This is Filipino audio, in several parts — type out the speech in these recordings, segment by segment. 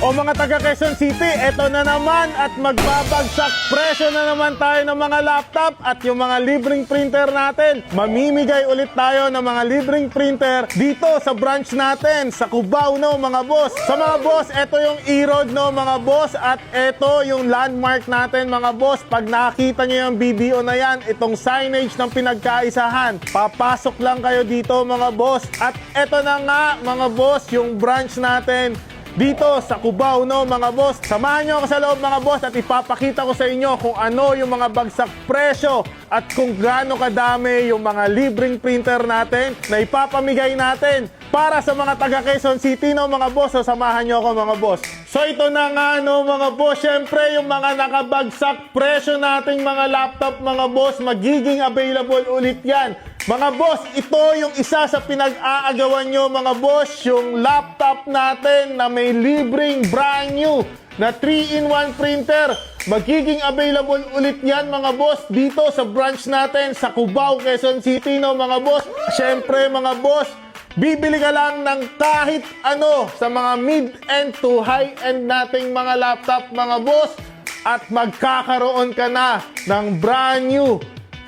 O mga taga Quezon City, eto na naman at magbabagsak presyo na naman tayo ng mga laptop at yung mga libreng printer natin. Mamimigay ulit tayo ng mga libreng printer dito sa branch natin sa Cubao, no mga boss. Sa mga boss, eto yung E-Road, no mga boss, at eto yung landmark natin mga boss. Pag nakita nyo yung BDO na yan, itong signage ng pinagkaisahan, papasok lang kayo dito mga boss. At eto na nga mga boss, yung branch natin dito sa Cubao, no mga boss. Samahan nyo ako sa loob mga boss at ipapakita ko sa inyo kung ano yung mga bagsak presyo at kung gaano kadami yung mga libreng printer natin na ipapamigay natin para sa mga taga Quezon City, no mga boss. So samahan nyo ako mga boss. So ito na nga no mga boss, syempre yung mga nakabagsak presyo nating mga laptop mga boss, magiging available ulit yan. Mga boss, ito yung isa sa pinag-aagawan nyo mga boss, yung laptop natin na may libreng brand new na 3-in-1 printer. Magiging available ulit yan mga boss dito sa branch natin sa Cubao, Quezon City, no mga boss. Siyempre mga boss, bibili ka lang ng kahit ano sa mga mid-end to high-end nating mga laptop mga boss at magkakaroon ka na ng brand new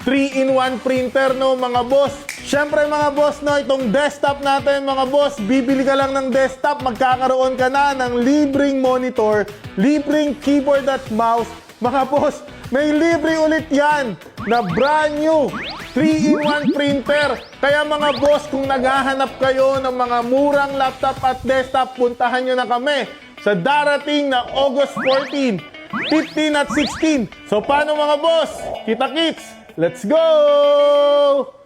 3-in-1 printer, no mga boss. Siyempre mga boss, no, itong desktop natin mga boss, bibili ka lang ng desktop, magkakaroon ka na ng libreng monitor, libreng keyboard at mouse. Mga boss, may libre ulit yan na brand new 3-in-1 printer. Kaya mga boss, kung naghahanap kayo ng mga murang laptop at desktop, puntahan nyo na kami sa darating na August 14, 15 at 16. So paano mga boss? Kita-kits! Let's go!